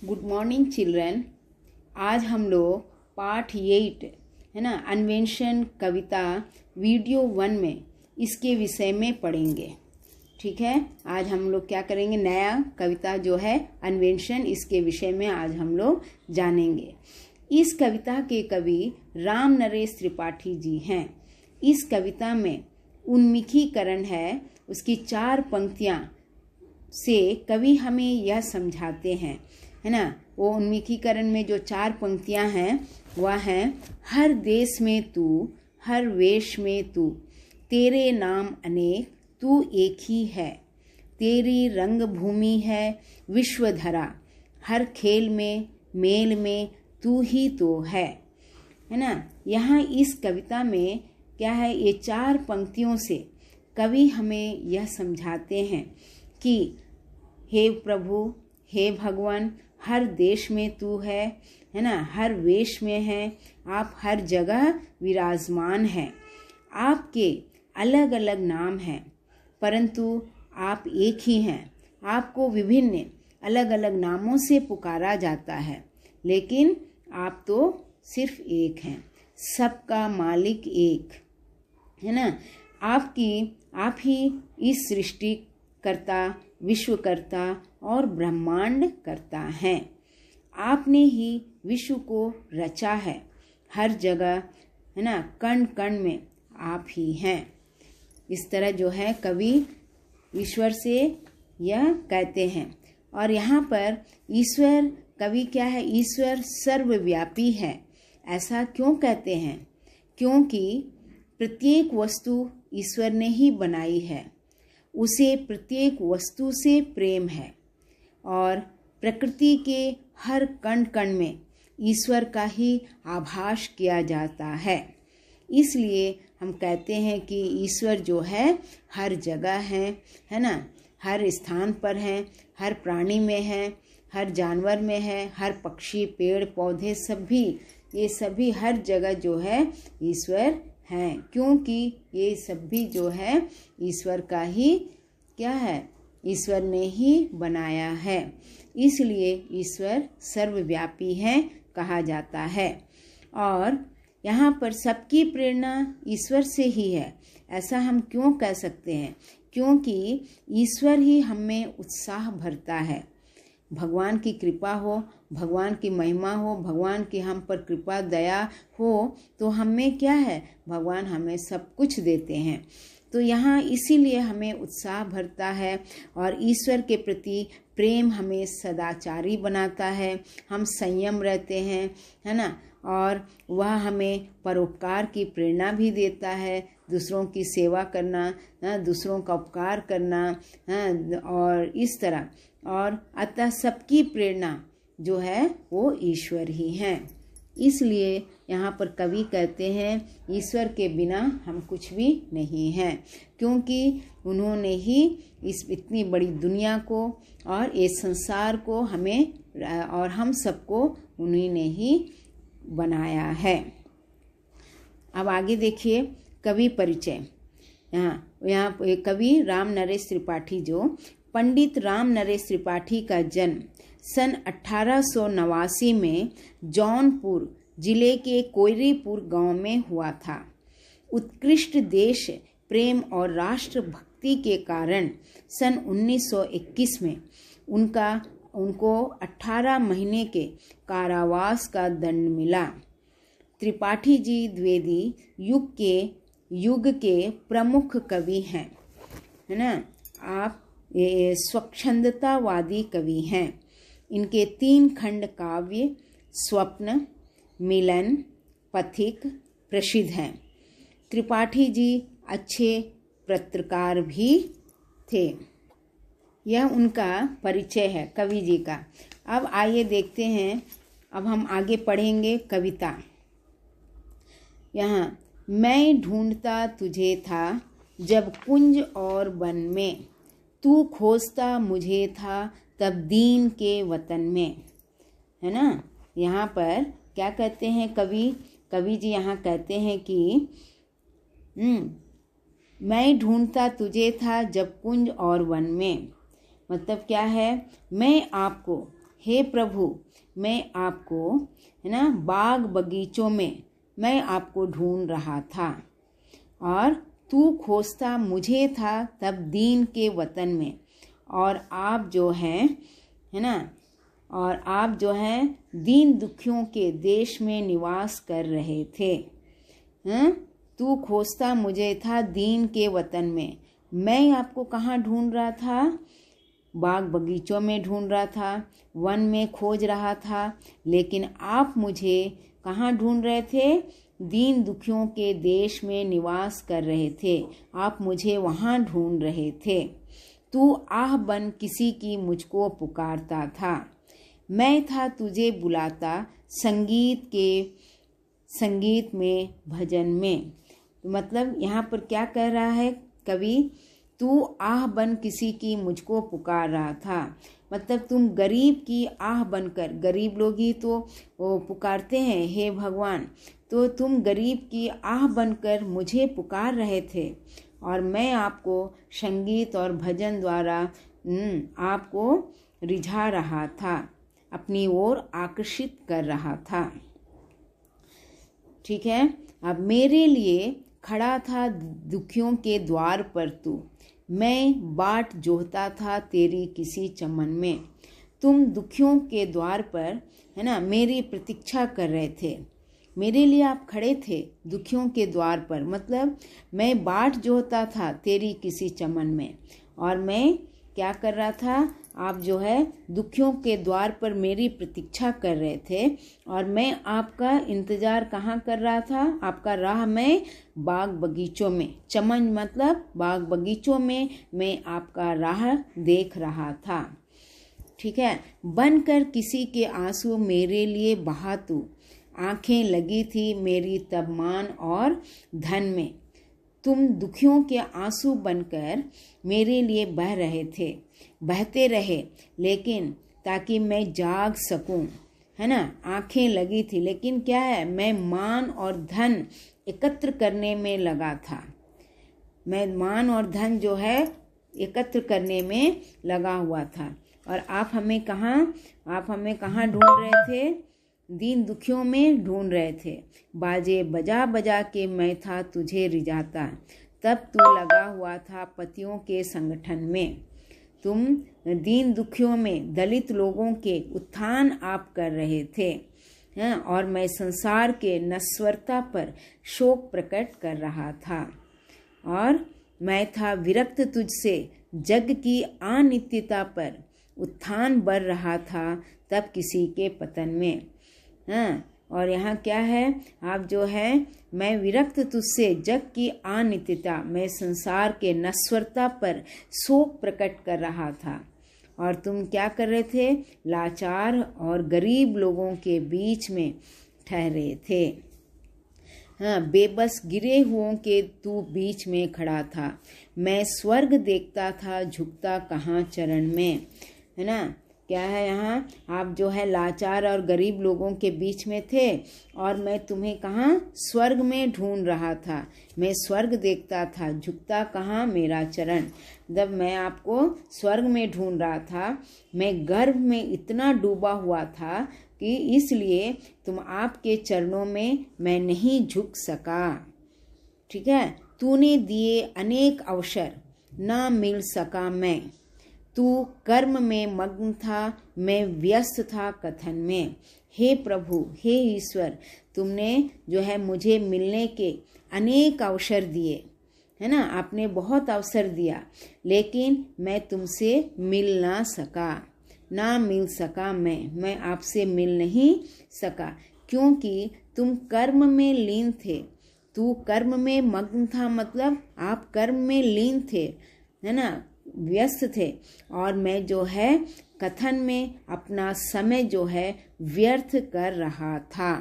Good morning children. आज हम लोग पार्ट 8 है ना अन्वेंशन कविता वीडियो 1 में इसके विषय में पढ़ेंगे। ठीक है, आज हम लोग क्या करेंगे, नया कविता जो है अन्वेंशन, इसके विषय में आज हम लोग जानेंगे। इस कविता के कवि राम नरेश त्रिपाठी जी हैं। इस कविता में उन्मुखीकरण है, उसकी 4 पंक्तियां से कवि हमें यह समझाते हैं, है ना। वो उन्मुखीकरण में जो 4 पंक्तियां हैं वह हैं, हर देश में तू, हर वेश में तू, तेरे नाम अनेक, तू एक ही है, तेरी रंग भूमि है विश्वधरा, हर खेल में मेल में तू ही तो है ना। यहाँ इस कविता में क्या है, ये 4 पंक्तियों से कवि हमें यह समझाते हैं कि हे प्रभु, हे भगवान, हर देश में तू है ना, हर वेश में है, आप हर जगह विराजमान हैं। आपके अलग अलग नाम हैं परंतु आप एक ही हैं। आपको विभिन्न अलग अलग नामों से पुकारा जाता है, लेकिन आप तो सिर्फ एक हैं, सबका मालिक एक, है ना। आप ही इस सृष्टि करता, विश्वकर्ता और ब्रह्मांड करता है। आपने ही विश्व को रचा है, हर जगह, है ना, कण कण में आप ही हैं। इस तरह जो है कवि ईश्वर से यह कहते हैं। और यहाँ पर ईश्वर, कवि क्या है, ईश्वर सर्वव्यापी है। ऐसा क्यों कहते हैं? क्योंकि प्रत्येक वस्तु ईश्वर ने ही बनाई है, उसे प्रत्येक वस्तु से प्रेम है और प्रकृति के हर कण कण में ईश्वर का ही आभास किया जाता है। इसलिए हम कहते हैं कि ईश्वर जो है हर जगह है ना, हर स्थान पर है, हर प्राणी में है, हर जानवर में है, हर पक्षी, पेड़ पौधे, ये सभी हर जगह जो है ईश्वर हैं, क्योंकि ये सब भी जो है ईश्वर का ही क्या है, ईश्वर ने ही बनाया है। इसलिए ईश्वर सर्वव्यापी है कहा जाता है। और यहाँ पर सबकी प्रेरणा ईश्वर से ही है। ऐसा हम क्यों कह सकते हैं? क्योंकि ईश्वर ही हमें उत्साह भरता है। भगवान की कृपा हो, भगवान की महिमा हो, भगवान की हम पर कृपा दया हो, तो हमें क्या है, भगवान हमें सब कुछ देते हैं। तो यहाँ इसीलिए हमें उत्साह भरता है और ईश्वर के प्रति प्रेम हमें सदाचारी बनाता है। हम संयम रहते हैं, है ना, और वह हमें परोपकार की प्रेरणा भी देता है, दूसरों की सेवा करना, दूसरों का उपकार करना, और इस तरह। और अतः सबकी प्रेरणा जो है वो ईश्वर ही है। इसलिए यहाँ पर कवि कहते हैं, ईश्वर के बिना हम कुछ भी नहीं हैं, क्योंकि उन्होंने ही इस इतनी बड़ी दुनिया को और इस संसार को हमें और हम सबको उन्हीं ने ही बनाया है। अब आगे देखिए कवि परिचय। यहाँ कवि राम नरेश त्रिपाठी, जो पंडित राम नरेश त्रिपाठी का जन्म सन 1889 में जौनपुर जिले के कोयरीपुर गांव में हुआ था। उत्कृष्ट देश प्रेम और राष्ट्र भक्ति के कारण सन 1921 में उनको 18 महीने के कारावास का दंड मिला। त्रिपाठी जी द्विवेदी युग के प्रमुख कवि हैं, है ना। आप ये स्वच्छंदतावादी कवि हैं। इनके 3 खंड काव्य स्वप्न, मिलन, पथिक प्रसिद्ध हैं। त्रिपाठी जी अच्छे पत्रकार भी थे। यह उनका परिचय है कवि जी का। अब आइए देखते हैं, अब हम आगे पढ़ेंगे कविता। यहाँ, मैं ढूंढता तुझे था जब कुंज और वन में, तू खोजता मुझे था तब दीन के वतन में, है ना। यहाँ पर क्या कहते हैं कवि जी यहाँ कहते हैं कि मैं ढूंढता तुझे था जब कुंज और वन में, मतलब क्या है, मैं आपको हे प्रभु, मैं आपको, है ना, बाग बगीचों में मैं आपको ढूंढ रहा था और तू खोजता मुझे था तब दीन के वतन में। और आप जो हैं, है ना, और आप जो हैं दीन दुखियों के देश में निवास कर रहे थे। तू खोजता मुझे था दीन के वतन में। मैं आपको कहाँ ढूंढ रहा था? बाग बगीचों में ढूंढ रहा था, वन में खोज रहा था, लेकिन आप मुझे कहाँ ढूंढ रहे थे? दीन दुखियों के देश में निवास कर रहे थे। आप मुझे वहाँ ढूंढ रहे थे। तू आह बन किसी की मुझको पुकारता था। मैं था तुझे बुलाता संगीत में, भजन में। मतलब यहाँ पर क्या कह रहा है कवि? तू आह बन किसी की मुझको पुकार रहा था। मतलब तुम गरीब की आह बनकर, गरीब लोग ही तो वो पुकारते हैं हे भगवान, तो तुम गरीब की आह बनकर मुझे पुकार रहे थे और मैं आपको संगीत और भजन द्वारा आपको रिझा रहा था, अपनी ओर आकर्षित कर रहा था। ठीक है। अब मेरे लिए खड़ा था दुखियों के द्वार पर तू, मैं बाट जोहता था तेरी किसी चमन में। तुम दुखियों के द्वार पर, है ना, मेरी प्रतीक्षा कर रहे थे। मेरे लिए आप खड़े थे दुखियों के द्वार पर, मतलब मैं बाट जोहता था तेरी किसी चमन में। और मैं क्या कर रहा था? आप जो है दुखियों के द्वार पर मेरी प्रतीक्षा कर रहे थे और मैं आपका इंतजार कहाँ कर रहा था? आपका राह मैं बाग बगीचों में, चमन मतलब बाग बगीचों में मैं आपका राह देख रहा था। ठीक है। बनकर किसी के आंसू मेरे लिए बहा तू, आंखें लगी थी मेरी तब मान और धन में। तुम दुखियों के आंसू बनकर मेरे लिए बह रहे थे, बहते रहे, लेकिन ताकि मैं जाग सकूं, है ना। आंखें लगी थी, लेकिन क्या है, मैं मान और धन एकत्र करने में लगा था। मैं मान और धन जो है एकत्र करने में लगा हुआ था। और आप हमें कहाँ ढूंढ रहे थे? दीन दुखियों में ढूंढ रहे थे। बाजे बजा बजा के मैं था तुझे रिझाता, तब तू लगा हुआ था पतियों के संगठन में। तुम दीन दुखियों में दलित लोगों के उत्थान आप कर रहे थे, और मैं संसार के नश्वरता पर शोक प्रकट कर रहा था। और मैं था विरक्त तुझसे, जग की अनित्यता पर उत्थान बढ़ रहा था तब किसी के पतन में। और यहाँ क्या है? आप जो है मैं विरक्त तुझसे, जग की अनित्यता, मैं संसार के नश्वरता पर शोक प्रकट कर रहा था। और तुम क्या कर रहे थे? लाचार और गरीब लोगों के बीच में ठहरे थे। बेबस गिरे हुओं के तू बीच में खड़ा था। मैं स्वर्ग देखता था झुकता कहाँ चरण में, है ना। क्या है यहाँ? आप जो है लाचार और गरीब लोगों के बीच में थे और मैं तुम्हें कहाँ? स्वर्ग में ढूंढ रहा था। मैं स्वर्ग देखता था, झुकता कहाँ? मेरा चरण। जब मैं आपको स्वर्ग में ढूंढ रहा था, मैं गर्भ में इतना डूबा हुआ था कि इसलिए तुम आपके चरणों में मैं नहीं झुक सका। ठीक है। तूने दिए अनेक अवसर, ना मिल सका मैं। तू कर्म में मग्न था, मैं व्यस्त था कथन में। हे प्रभु, हे ईश्वर, तुमने जो है मुझे मिलने के अनेक अवसर दिए, है ना। आपने बहुत अवसर दिया, लेकिन मैं तुमसे मिल ना सका, ना मिल सका। मैं आपसे मिल नहीं सका, क्योंकि तुम कर्म में लीन थे। तू कर्म में मग्न था, मतलब आप कर्म में लीन थे, है ना, व्यस्त थे। और मैं जो है कथन में अपना समय जो है व्यर्थ कर रहा था।